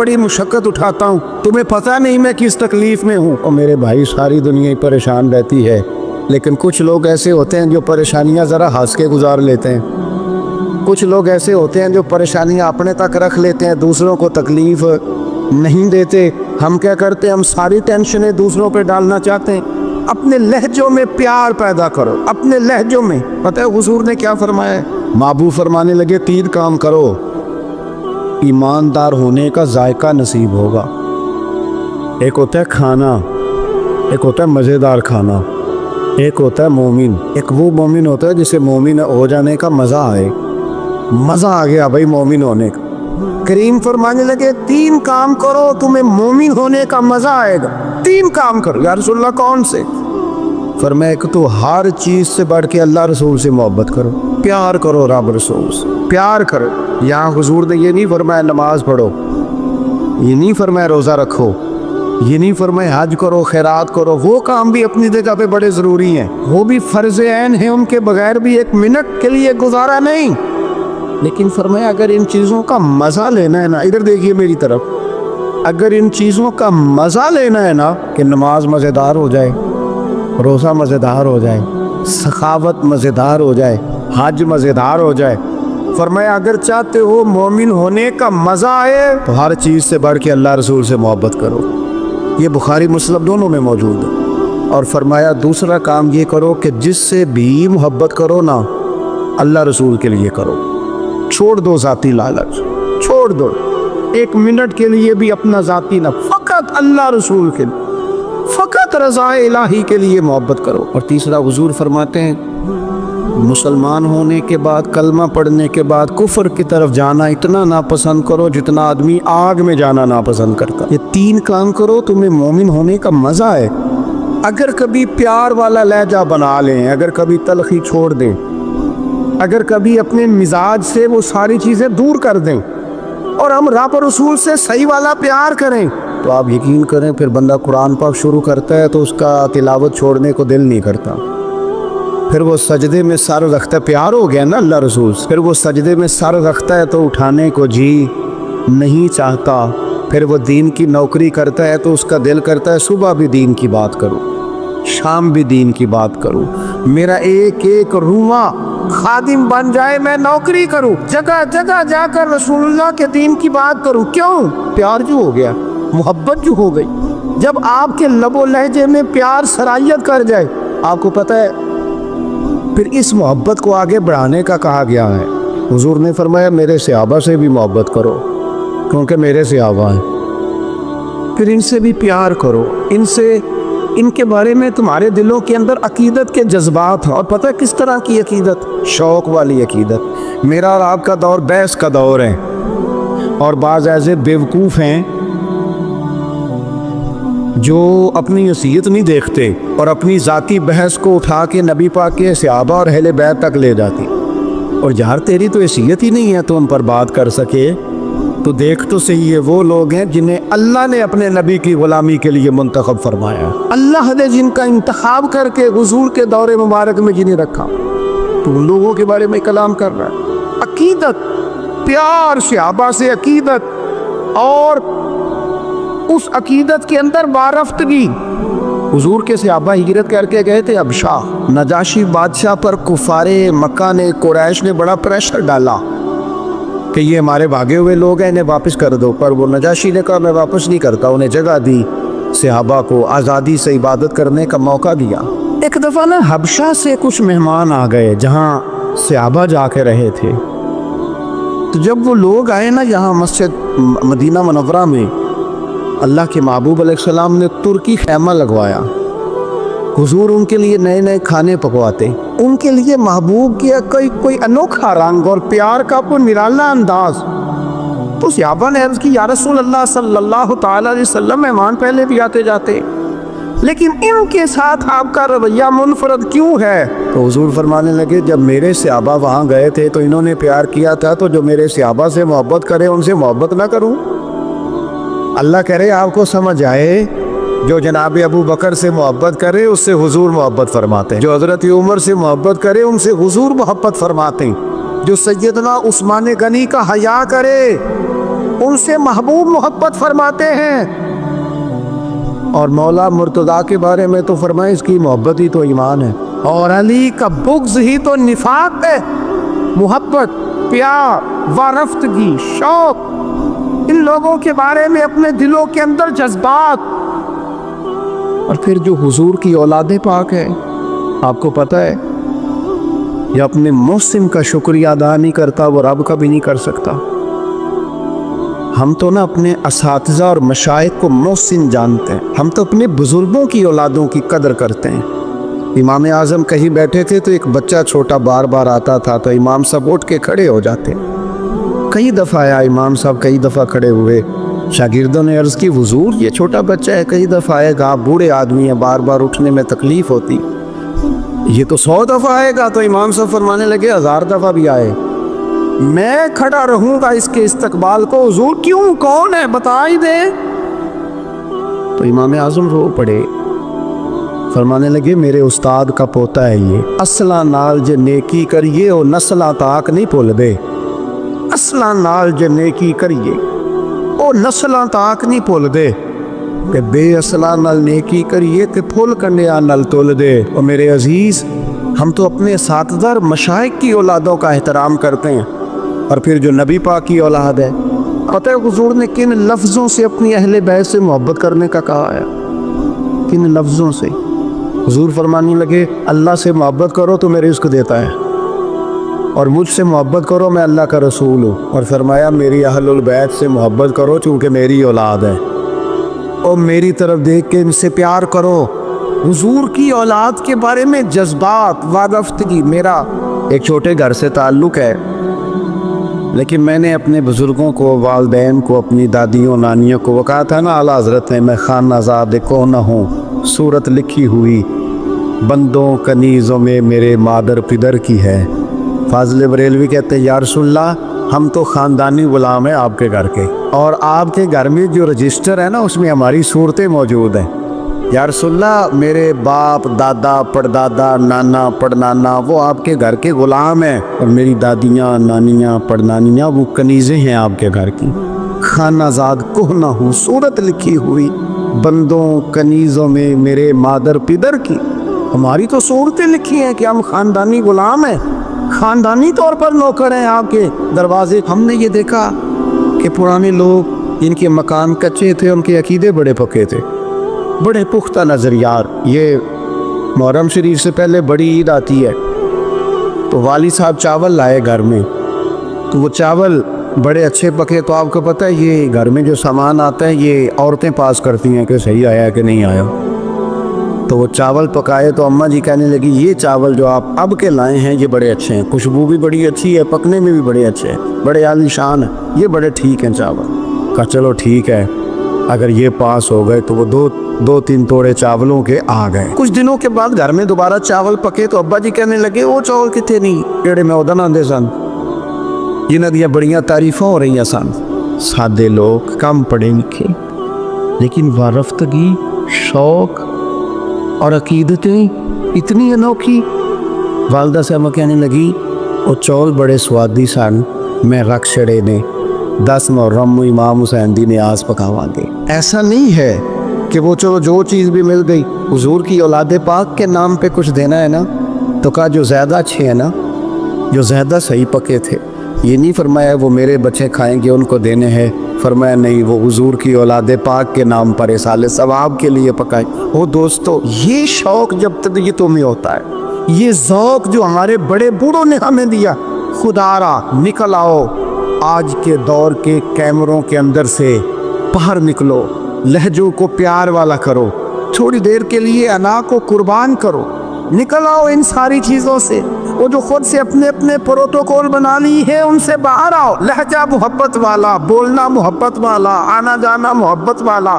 बड़ी मुशक्क़त उठाता हूँ, तुम्हें पता नहीं मैं किस तकलीफ़ में हूँ। और मेरे भाई सारी दुनिया ही परेशान रहती है, लेकिन कुछ लोग ऐसे होते हैं जो परेशानियाँ ज़रा हंस के गुजार लेते हैं। कुछ लोग ऐसे होते हैं जो परेशानियाँ अपने तक रख लेते हैं, दूसरों को तकलीफ़ नहीं देते। हम क्या करते हैं, हम सारी टेंशनें दूसरों पे डालना चाहते हैं। अपने लहजों में प्यार पैदा करो, अपने लहजों में। पता है हुजूर ने क्या फरमाया है? महबूब फरमाने लगे 3 काम करो, ईमानदार होने का जायका नसीब होगा। एक होता है खाना, एक होता है मज़ेदार खाना, एक होता है मोमिन। एक वो मोमिन होता है जिसे मोमिन हो जाने का मज़ा आए। मज़ा आ गया भाई मोमिन होने का। करीम फरमाने लगे 3 काम करो, तुम्हें मोमिन होने का मज़ा आएगा। 3 काम करो। या रसूलल्लाह कौन से? फरमाया कि तो हर चीज़ से बढ़ के अल्लाह रसूल से मोहब्बत करो, प्यार करो रब रसूल से, प्यार करो। यहाँ हुजूर ने ये नहीं फरमाया नमाज पढ़ो, ये नहीं फरमाया रोज़ा रखो, ये नहीं फरमाया हज करो, खैरात करो। वो काम भी अपनी जगह पे बड़े ज़रूरी हैं, वो भी फ़र्ज़ ऐन है, उनके बगैर भी 1 मिनट के लिए गुजारा नहीं। लेकिन फरमाया अगर इन चीज़ों का मज़ा लेना है ना, इधर देखिए मेरी तरफ, अगर इन चीज़ों का मज़ा लेना है ना, कि नमाज मज़ेदार हो जाए, रोज़ा मज़ेदार हो जाए, सखावत मज़ेदार हो जाए, हज मज़ेदार हो जाए, फरमाया अगर चाहते हो मोमिन होने का मज़ा आए तो हर चीज़ से बढ़ के अल्लाह रसूल से मोहब्बत करो। ये बुखारी मुस्लिम दोनों में मौजूद है। और फरमाया दूसरा काम ये करो कि जिससे भी मोहब्बत करो ना, अल्लाह रसूल के लिए करो। छोड़ दो ज़ाती लालच, छोड़ दो 1 मिनट के लिए भी अपना ज़ाती ना, फ़कत अल्लाह रसूल के लिए, फ़कत रज़ा इलाही के लिए मोहब्बत करो। और तीसरा हुजूर फरमाते हैं मुसलमान होने के बाद, कलमा पढ़ने के बाद कुफ्र की तरफ जाना इतना नापसंद करो जितना आदमी आग में जाना नापसंद करता। ये 3 काम करो, तुम्हें मोमिन होने का मज़ा है। अगर कभी प्यार वाला लहजा बना लें, अगर कभी तलखी छोड़ दें, अगर कभी अपने मिजाज से वो सारी चीज़ें दूर कर दें और हम रब रसूल से सही वाला प्यार करें, तो आप यकीन करें फिर बंदा कुरान पाक शुरू करता है तो उसका तिलावत छोड़ने को दिल नहीं करता। फिर वो सजदे में सर रखता है, प्यार हो गया ना अल्लाह रसूल से, फिर वो सजदे में सर रखता है तो उठाने को जी नहीं चाहता। फिर वो दीन की नौकरी करता है तो उसका दिल करता है सुबह भी दीन की बात करूं, शाम भी दीन की बात करूं, मेरा एक एक रुआ खादिम बन जाए, मैं नौकरी करूं, जगह जगह जाकर रसूलुल्लाह के दीन की बात करूं। क्यों? प्यार जो हो गया, मोहब्बत जो हो गई। जब आपके लबो लहजे में प्यार सरायत कर जाए, आपको पता है फिर इस मोहब्बत को आगे बढ़ाने का कहा गया है। हुजूर ने फरमाया मेरे सहाबा से भी मोहब्बत करो क्योंकि मेरे सहाबा हैं। फिर इनसे भी प्यार करो, इनसे, इनके बारे में तुम्हारे दिलों के अंदर अकीदत के जज्बात हैं। और पता है किस तरह की अकीदत? शौक़ वाली अकीदत। मेरा और आपका दौर बहस का दौर है और बाज़ ऐसे बेवकूफ़ हैं जो अपनी हैसियत नहीं देखते और अपनी ज़ाती बहस को उठा के नबी पाक के सहाबा और अहले बैत तक ले जाती। और यार तेरी तो हैसियत ही नहीं है तो उन पर बात कर सके, तो देख तो सही है वो लोग हैं जिन्हें अल्लाह ने अपने नबी की ग़ुलामी के लिए मुंतखब फरमाया। अल्लाह ने जिनका इंतखाब करके हुजूर के दौरे मुबारक में जिन्हें रखा, तो उन लोगों के बारे में कलाम कर रहा है। अकीदत, प्यार, सहाबा से अकीदत, और उस अकीदत के अंदर वारफ्तगी। हुजूर के सहाबा हिजरत करके गए थे हबशा। नजाशी बादशाह पर कुफारे मक्का ने, कुरैश ने बड़ा प्रेशर डाला कि ये हमारे भागे हुए लोग हैं, इन्हें वापस कर दो। पर वो नजाशी ने कहा मैं वापस नहीं करता। उन्हें जगह दी, सहाबा को आज़ादी से इबादत करने का मौका दिया। एक दफ़ा ना हबशा से कुछ मेहमान आ गए जहाँ सहाबा जाके रहे थे। तो जब वो लोग आए ना यहाँ मस्जिद मदीना मुनव्वरा में, अल्लाह के महबूब अलैहिस्सलाम ने तुर्की खैमा लगवाया। हुजूर उनके लिए नए नए खाने पकवाते, उनके लिए महबूब किया कोई अनोखा रंग और प्यार का कोई निराला अंदाज। तो सहाबा ने अर्ज़ की या रसूल अल्लाह सल्लल्लाहु तआला अलैहि वसल्लम, मेहमान पहले भी आते जाते, लेकिन इनके साथ आपका रवैया मुनफरद क्यों है? तो हुजूर फरमाने लगे जब मेरे सहाबा वहाँ गए थे तो इन्होंने प्यार किया था, तो जो मेरे सहाबा से मोहब्बत करे उनसे मोहब्बत ना करूँ? अल्लाह करे आपको समझ आए। जो जनाब अबू बकर से मोहब्बत करे उससे हुजूर मोहब्बत फरमाते हैं, जो हज़रत उमर से मोहब्बत करे उनसे हुजूर मोहब्बत फरमाते हैं, जो सैयदना उस्मान गनी का हया करे उनसे महबूब मोहब्बत फरमाते हैं। और मौला मुर्तज़ा के बारे में तो फरमाए इसकी मोहब्बत ही तो ईमान है, और अली का बुग़्ज़ ही तो निफाक है। मोहब्बत, प्यार, वारफ्तगी, शौक, इन लोगों के बारे में अपने दिलों के अंदर जज्बात। और फिर जो हुजूर की औलादे पाक है, आपको पता है ये अपने मुहसिन का शुक्रिया अदा नहीं करता वो रब का भी नहीं कर सकता। हम तो ना अपने असातिज़ा और मशाइख को मुहसिन जानते हैं, हम तो अपने बुज़ुर्गों की औलादों की कदर करते हैं। इमाम आज़म कहीं बैठे थे तो एक बच्चा छोटा बार बार आता था तो इमाम साहब उठ के खड़े हो जाते। कई दफ़ा आया इमाम साहब, कई दफ़ा खड़े हुए। शागिर्दों ने अर्ज़ की हुजूर ये छोटा बच्चा है, कई दफ़ा आएगा, आप बूढ़े आदमी हैं, बार बार उठने में तकलीफ़ होती, ये तो 100 दफ़ा आएगा। तो इमाम साहब फरमाने लगे 1000 दफ़ा भी आए मैं खड़ा रहूँगा इसके इस्तकबाल को। हुजूर क्यों, कौन है, बता ही दे। तो इमाम आज़म रो पड़े, फरमाने लगे मेरे उस्ताद का पोता है ये, असला नाल जे नेकी करिए और नस्ला ताक नहीं भुल दे। असला नाल जे नेकी करिए और नस्ला ताक नहीं भुल दे, कि बेअसला नल नेकी करिए ते फुल कन्या नल तुल दे। और मेरे अजीज़, हम तो अपने साथदार मशाइख की औलादों का एहतराम करते हैं, और फिर जो नबी पाक की औलाद है, पता है हुजूर ने किन लफ्ज़ों से अपनी अहले बैत से मोहब्बत करने का कहा है, किन लफ्ज़ों से। हुजूर फरमाने लगे अल्लाह से मोहब्बत करो तो मैं रिज़्क़ देता है, और मुझसे मोहब्बत करो मैं अल्लाह का रसूल हूँ। और फरमाया मेरी अहलुल बैत से मोहब्बत करो चूँकि मेरी औलाद है, और मेरी तरफ देख के इनसे प्यार करो। हुजूर की औलाद के बारे में जज्बात, वारफ्तगी। मेरा एक छोटे घर से ताल्लुक़ है, लेकिन मैंने अपने बुज़ुर्गों को, वालदैन को, अपनी दादियों नानियों को वो कहा था ना, आला हज़रत ने मैं खानाज़ाद को न हूँ, सूरत लिखी हुई बंदों कनीज़ों में मेरे मादर पिदर की है। फाज़िल बरेलवी कहते हैं या रसूलल्लाह, हम तो ख़ानदानी ग़ुलाम हैं आपके घर के, और आपके घर में जो रजिस्टर है ना उसमें हमारी सूरतें मौजूद हैं। या रसूलल्लाह, मेरे बाप, दादा, पड़दादा, नाना, पड़नाना वो आपके घर के ग़ुलाम हैं, और मेरी दादियाँ, नानियाँ, पड़नानियाँ वो कनीज़ें हैं आपके घर की। खानाज़ाद कोह ना हूँ, सूरत लिखी हुई बंदों कनीज़ों में मेरे मादर पिदर की। हमारी तो सूरतें लिखी हैं कि हम ख़ानदानी ग़ुलाम हैं, ख़ानदानी तौर पर नौकर हैं आपके दरवाजे। हमने ये देखा कि पुराने लोग, इनके मकान कच्चे थे, उनके अकीदे बड़े पक्के थे, बड़े पुख्ता नज़रियात। ये मुहर्रम शरीफ से पहले बड़ी ईद आती है तो वाली साहब चावल लाए घर में, तो वो चावल बड़े अच्छे पके। तो आपको पता है ये घर में जो सामान आता है ये औरतें पास करती हैं कि सही आया कि नहीं आया। तो वो चावल पकाए तो अम्मा जी कहने लगी ये चावल जो आप अब के लाए हैं ये बड़े अच्छे हैं, खुशबू भी बड़ी अच्छी है, पकने में भी बड़े अच्छे हैं, बड़े आलीशान हैं, ये बड़े ठीक हैं चावल। कहा चलो ठीक है, अगर ये पास हो गए। तो वो दो तीन तोड़े चावलों के आ गए। कुछ दिनों के बाद घर में दोबारा चावल पके तो अब्बा जी कहने लगे वो चावल कितने नहीं जेड़े मैं उदन आंदे सन। इन्हां दियां बड़ियां तारीफां हो रही सन। सादे लोग, कम पढ़े लिखे, लेकिन वारफ्तगी, शौक और अकीदतें इतनी अनोखी। वालदा साहब कहने लगी वो चौल बड़े स्वादी सन, मैं रख छड़े ने 10 मुहर्रम इमाम हुसैन दी न्याज पकावांगे। ऐसा नहीं है कि वो चलो जो चीज़ भी मिल गई। हुजूर की औलादे पाक के नाम पे कुछ देना है ना, तो कहा जो ज़्यादा अच्छे हैं ना, जो ज़्यादा सही पके थे। ये नहीं फरमाया वो मेरे बच्चे खाएंगे उनको देने हैं, फरमाया नहीं वो हुजूर की औलादे पाक के नाम पर साले सवाब के लिए पकाए। ओ दोस्तों, ये शौक़ जब तक ये तुम्हें होता है, ये ज़ौक़ जो हमारे बड़े बूढ़ों ने हमें दिया, खुदारा निकल आओ, आज के दौर के कैमरों के अंदर से बाहर निकलो, लहजों को प्यार वाला करो, थोड़ी देर के लिए अना को कुर्बान करो, निकल आओ इन सारी चीज़ों से। वो जो खुद से अपने अपने प्रोटोकॉल बना ली है उनसे बाहर आओ। लहजा मोहब्बत वाला, बोलना मोहब्बत वाला, आना जाना मोहब्बत वाला,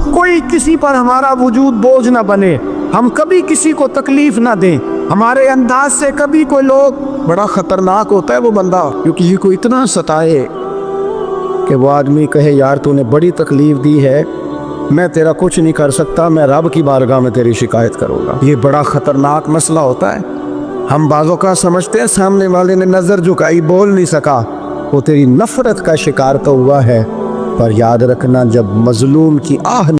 कोई किसी पर हमारा वजूद बोझ ना बने, हम कभी किसी को तकलीफ़ ना दें, हमारे अंदाज से कभी कोई लोग। बड़ा ख़तरनाक होता है वो बंदा क्योंकि ये को इतना सताए कि वो आदमी कहे यार तूने बड़ी तकलीफ़ दी है, मैं तेरा कुछ नहीं कर सकता, मैं रब की बारगाह में तेरी शिकायत करूँगा। ये बड़ा ख़तरनाक मसला होता है। हम बाज़ों का समझते हैं सामने वाले ने नज़र झुकाई, बोल नहीं सका, वो तेरी नफ़रत का शिकार तो हुआ है, پر یاد رکھنا جب مظلوم کی آہ